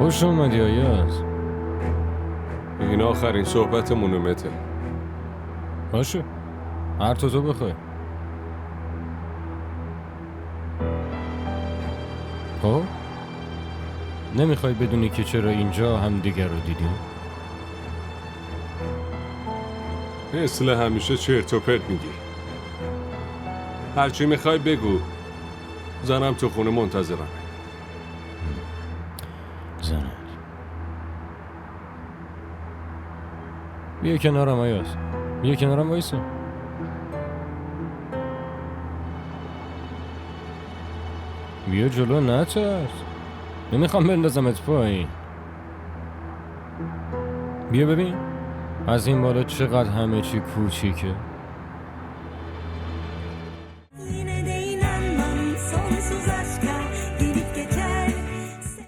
خوش اومدی آیاز. این آخرین صحبتمونه مته. باشه، هر تو بخوای. خب نمیخوای بدونی که چرا اینجا هم دیگر رو دیدیم؟ مثل همیشه چرت و پرت میگی. هرچی میخوای بگو. زنم تو خونه منتظرمه. زنت بیا کنارم آیاز، بیا کنارم وایسا. بیا جلو، نترس، نمیخوام بندازمت پایین. بیا ببین از این بالا چقدر همه چی کوچیکه.